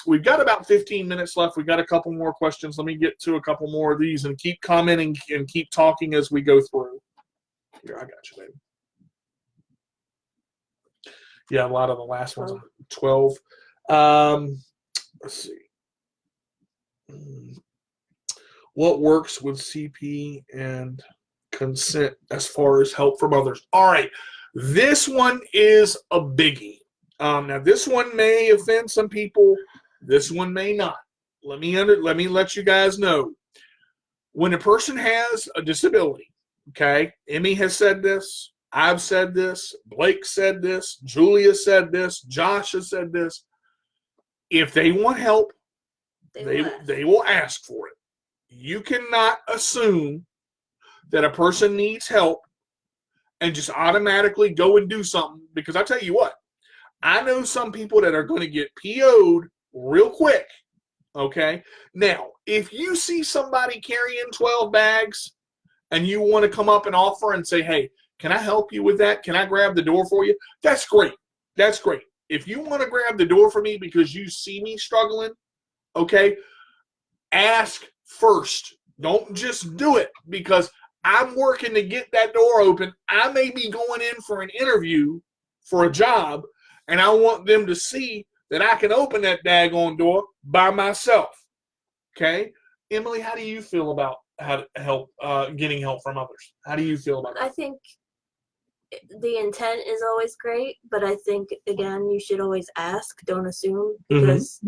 We've got about 15 minutes left. We've got a couple more questions. Let me get to a couple more of these and keep commenting and keep talking as we go through. Here, I got you, baby. Yeah, a lot of the last ones. 12. Let's see. What works with CP and consent as far as help from others? All right. This one is a biggie. Now, this one may offend some people. This one may not. Let me let you guys know. When a person has a disability, okay, Emmy has said this, I've said this, Blake said this, Julia said this, Josh has said this. If they want help, they will ask for it. You cannot assume that a person needs help and just automatically go and do something, because I tell you what, I know some people that are going to get PO'd real quick, okay? Now, if you see somebody carrying 12 bags and you want to come up and offer and say, hey, can I help you with that? Can I grab the door for you? That's great. That's great. If you want to grab the door for me because you see me struggling, okay, ask first. Don't just do it because I'm working to get that door open. I may be going in for an interview for a job, and I want them to see that I can open that daggone door by myself. Okay? Emily, how do you feel about how to help, getting help from others? How do you feel about that? I think the intent is always great, but I think, again, you should always ask. Don't assume. Because,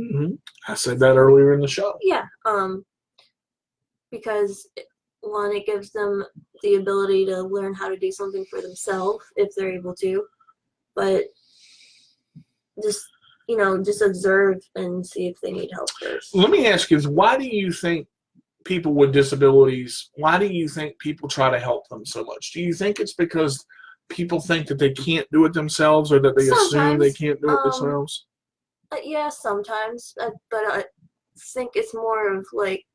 I said that earlier in the show. Yeah. Because, one, it gives them the ability to learn how to do something for themselves if they're able to. But just observe and see if they need help first. Let me ask you this. Why do you think people with disabilities, why do you think people try to help them so much? Do you think it's because people think that they can't do it themselves, or that they assume they can't do it themselves? Yeah, sometimes. But I think it's more of like...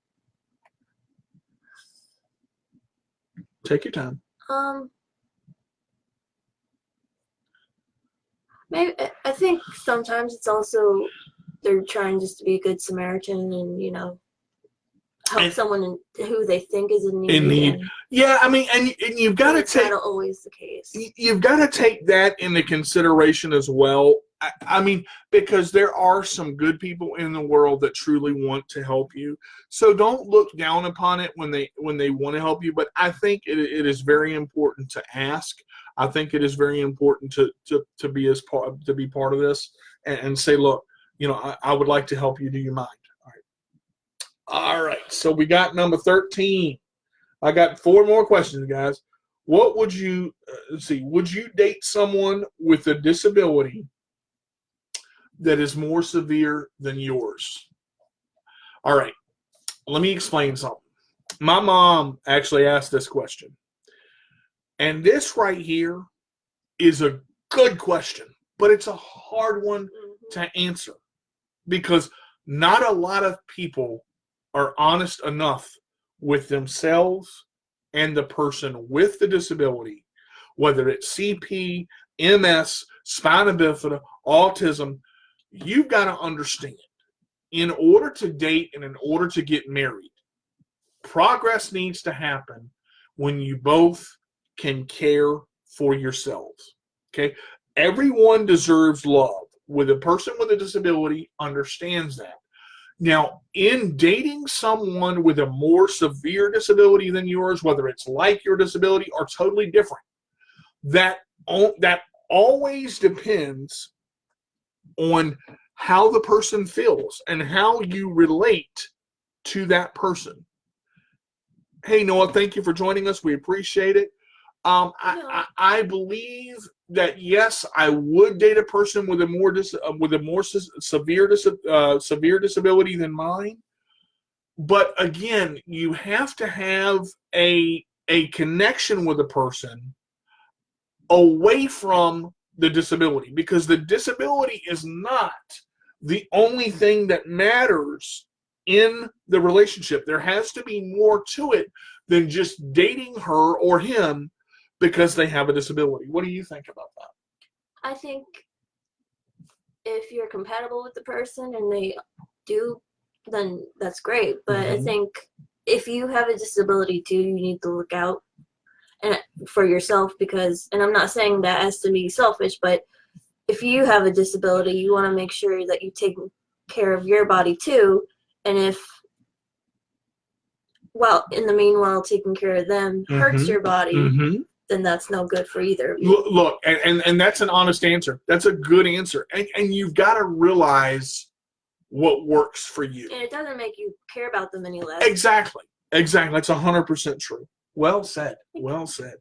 Take your time. Maybe I think sometimes it's also they're trying just to be a good Samaritan and help someone who they think is in need. Yeah, I mean, and you've got to take. Not always the case. You've got to take that into consideration as well. I mean, because there are some good people in the world that truly want to help you. So don't look down upon it when they want to help you. But I think it is very important to ask. I think it is very important to be part of this and say, look, I would like to help you. Do you mind? All right. So we got number 13. I got 4 more questions, guys. What would you would you date someone with a disability that is more severe than yours? All right. Let me explain something. My mom actually asked this question. And this right here is a good question, but it's a hard one to answer because not a lot of people are honest enough with themselves and the person with the disability, whether it's CP, MS, spina bifida, autism. You've got to understand, in order to date and in order to get married, progress needs to happen when you both can care for yourselves. Okay? Everyone deserves love. With a person with a disability understands that. Now, in dating someone with a more severe disability than yours, whether it's like your disability or totally different, that always depends on how the person feels and how you relate to that person. Hey, Noah, thank you for joining us. We appreciate it. I believe that yes, I would date a person with a more severe disability than mine. But again, you have to have a connection with a person away from the disability, because the disability is not the only thing that matters in the relationship. There has to be more to it than just dating her or him because they have a disability. What do you think about that? I think if you're compatible with the person and they do, then that's great. But I think if you have a disability too, you need to look out and for yourself, because, and I'm not saying that as to be selfish, but if you have a disability, you want to make sure that you take care of your body too. And if, well, in the meanwhile, taking care of them hurts your body, then that's no good for either of you. Look, and that's an honest answer. That's a good answer. And you've got to realize what works for you. And it doesn't make you care about them any less. Exactly. That's 100% true. Well said. Well said.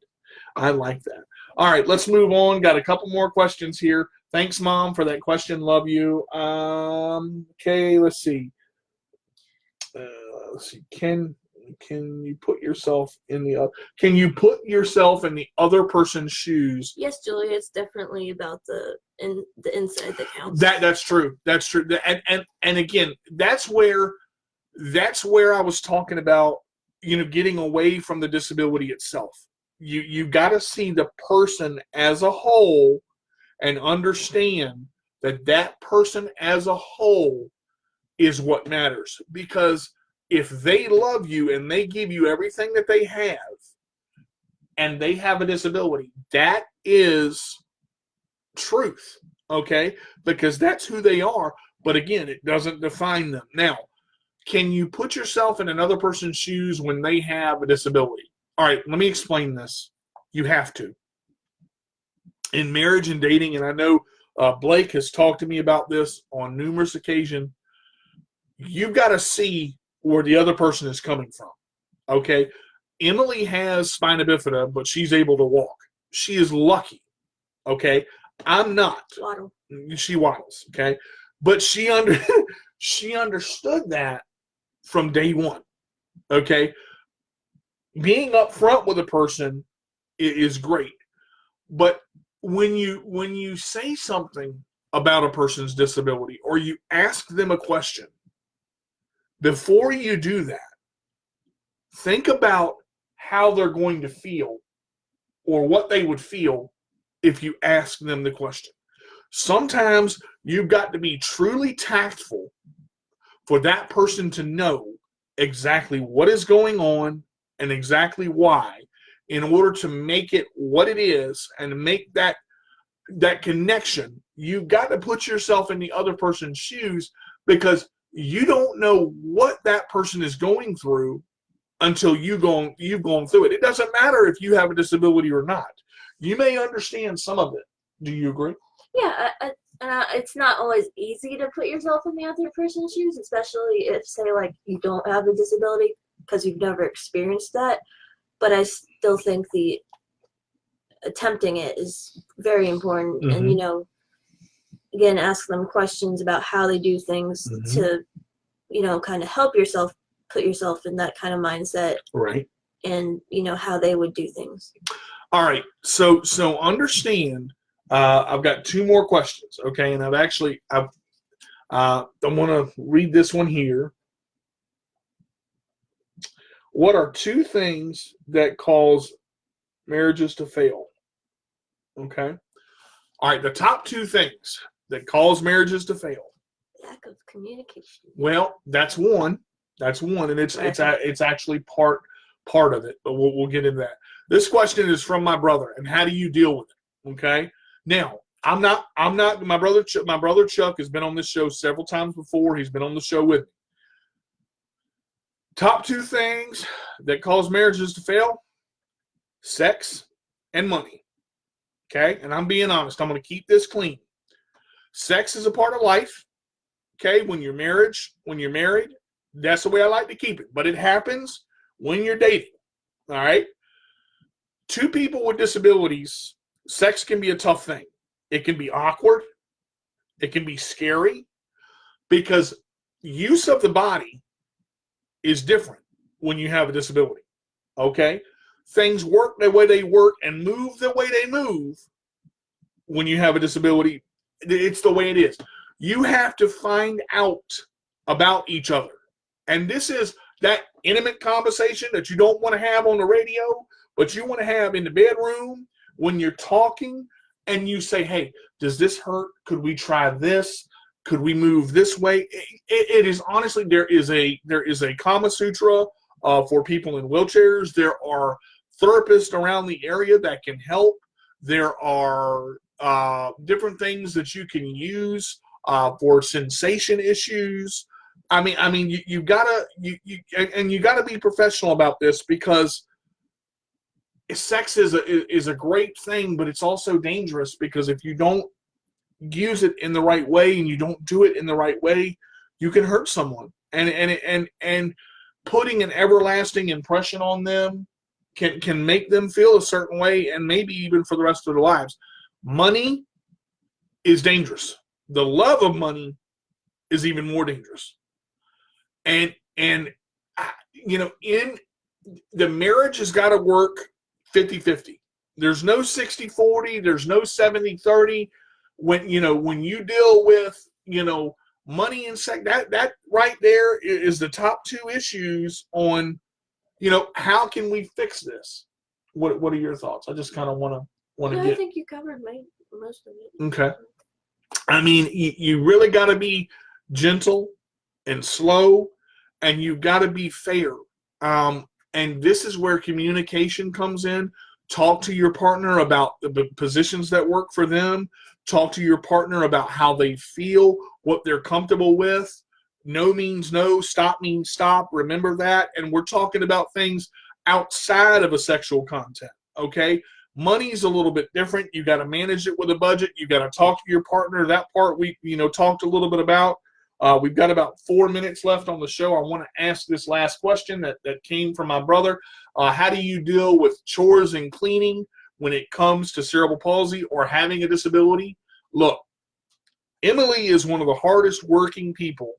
I like that. All right, let's move on. Got a couple more questions here. Thanks, Mom, for that question. Love you. Okay, let's see. Can you put yourself in the other person's shoes? Yes, Julia, it's definitely about the inside that counts. That's true. That's true. And again, that's where I was talking about, getting away from the disability itself. You got to see the person as a whole and understand that person as a whole is what matters. Because if they love you and they give you everything that they have and they have a disability, that is truth, okay? Because that's who they are. But again, it doesn't define them. Now, can you put yourself in another person's shoes when they have a disability? All right, let me explain this. You have to. In marriage and dating, and I know Blake has talked to me about this on numerous occasions, you've got to see where the other person is coming from, okay? Emily has spina bifida, but she's able to walk. She is lucky, okay? I'm not. Waddle. She waddles, okay? But she understood that from day one, okay? Being upfront with a person is great, but when you say something about a person's disability or you ask them a question, before you do that, think about how they're going to feel or what they would feel if you ask them the question. Sometimes you've got to be truly tactful for that person to know exactly what is going on and exactly why, in order to make it what it is and make that connection. You've got to put yourself in the other person's shoes, because you don't know what that person is going through until you've gone through it. It doesn't matter if you have a disability or not. You may understand some of it. Do you agree? Yeah, it's not always easy to put yourself in the other person's shoes, especially if, say, like, you don't have a disability because you've never experienced that. But I still think the attempting it is very important. And, again, ask them questions about how they do things to, kind of help yourself put yourself in that kind of mindset. Right. And, how they would do things. All right. So understand, I've got two more questions, okay? And I want to read this one here. What are two things that cause marriages to fail? Okay. All right. The top two things that cause marriages to fail. Lack of communication. Well, that's one. And it's actually part of it. But we'll get into that. This question is from my brother, and how do you deal with it? Okay. Now, I'm not. My brother Chuck has been on this show several times before. He's been on the show with me. Top two things that cause marriages to fail: sex and money. Okay? And I'm being honest. I'm going to keep this clean. Sex is a part of life. Okay? When you're married, that's the way I like to keep it. But it happens when you're dating. All right? Two people with disabilities, sex can be a tough thing. It can be awkward. It can be scary, because use of the body is different when you have a disability. Okay? Things work the way they work and move the way they move when you have a disability. It's the way it is. You have to find out about each other. And this is that intimate conversation that you don't want to have on the radio, but you want to have in the bedroom when you're talking. and you say, hey, does this hurt? Could we try this? Could we move this way? It is honestly, there is a Kama Sutra for people in wheelchairs. There are therapists around the area that can help. There are different things that you can use for sensation issues. I mean, you gotta be professional about this, because sex is a great thing, but it's also dangerous, because if you don't use it in the right way and you don't do it in the right way, you can hurt someone. And putting an everlasting impression on them can make them feel a certain way, and maybe even for the rest of their lives. Money is dangerous. The love of money is even more dangerous. And you know, in the marriage has got to work 50-50. There's no 60-40, there's no 70-30. When you deal with, money and sex, that right there is the top two issues on, how can we fix this? What are your thoughts? I just kind of want to No, get. I think you covered most of it. Okay. I mean, you really got to be gentle and slow, and you've got to be fair. And this is where communication comes in. Talk to your partner about the positions that work for them. Talk to your partner about how they feel, what they're comfortable with. No means no, stop means stop. Remember that. And we're talking about things outside of a sexual content, okay? Money's a little bit different. You got to manage it with a budget. You got to talk to your partner. That part we, talked a little bit about. We've got about 4 minutes left on the show. I want to ask this last question that came from my brother. How do you deal with chores and cleaning when it comes to cerebral palsy or having a disability? Look, Emily is one of the hardest working people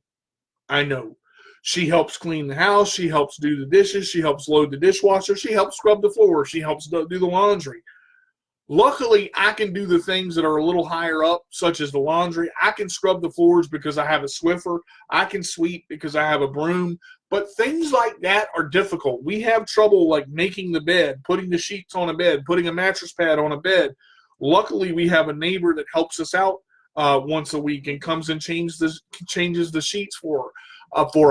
I know. She helps clean the house. She helps do the dishes. She helps load the dishwasher. She helps scrub the floor. She helps do the laundry. Luckily, I can do the things that are a little higher up, such as the laundry. I can scrub the floors because I have a Swiffer. I can sweep because I have a broom. But things like that are difficult. We have trouble like making the bed, putting the sheets on a bed, putting a mattress pad on a bed. Luckily, we have a neighbor that helps us out once a week and comes and changes the sheets for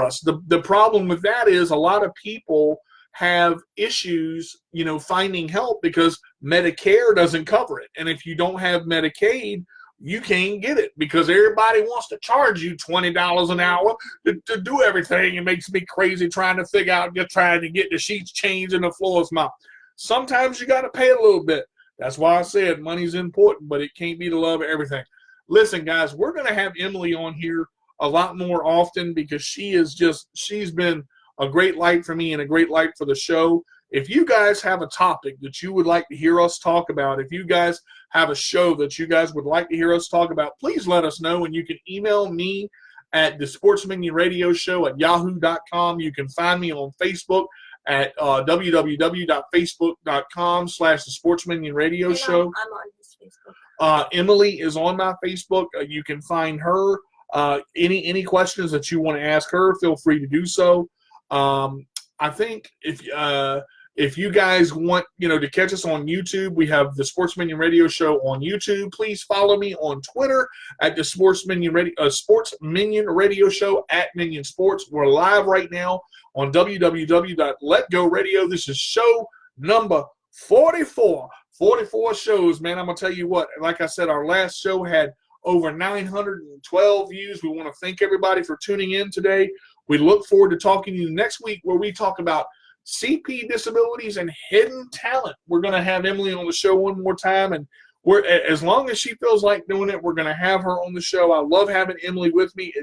us. The problem with that is a lot of people have issues, finding help because Medicare doesn't cover it. And if you don't have Medicaid, you can't get it because everybody wants to charge you $20 an hour to do everything. It makes me crazy trying to figure out, just trying to get the sheets changed and the floors mopped. Sometimes you got to pay a little bit. That's why I said money's important, but it can't be the love of everything. Listen, guys, we're going to have Emily on here a lot more often because she's been a great light for me and a great light for the show. If you guys have a topic that you would like to hear us talk about, if you guys have a show that you guys would like to hear us talk about, please let us know. And you can email me at thesportsminionradioshow@yahoo.com. You can find me on Facebook at www.facebook.com/thesportsminionradioshow. I'm on his Facebook. Emily is on my Facebook. You can find her. Any questions that you want to ask her, feel free to do so. I think if you guys want, to catch us on YouTube, we have the Sports Minion Radio Show on YouTube. Please follow me on Twitter at the Sports Minion Radio Show at Minion Sports. We're live right now on www.letgoradio. This is show number 44. 44 shows, man. I'm gonna tell you what. Like I said, our last show had over 912 views. We want to thank everybody for tuning in today. We look forward to talking to you next week where we talk about CP disabilities and hidden talent. We're going to have Emily on the show one more time, and as long as she feels like doing it, we're going to have her on the show. I love having Emily with me.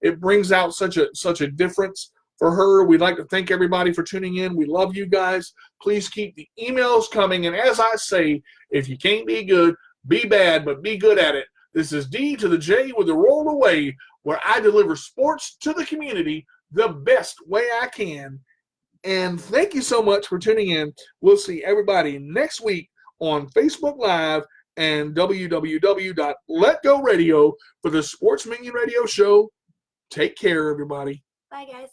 It brings out such a difference for her. We'd like to thank everybody for tuning in. We love you guys. Please keep the emails coming, and as I say, if you can't be good, be bad, but be good at it. This is D to the J with the roll away, where I deliver sports to the community the best way I can. And thank you so much for tuning in. We'll see everybody next week on Facebook Live and www.letgoradio for the Sports Minion Radio Show. Take care, everybody. Bye, guys.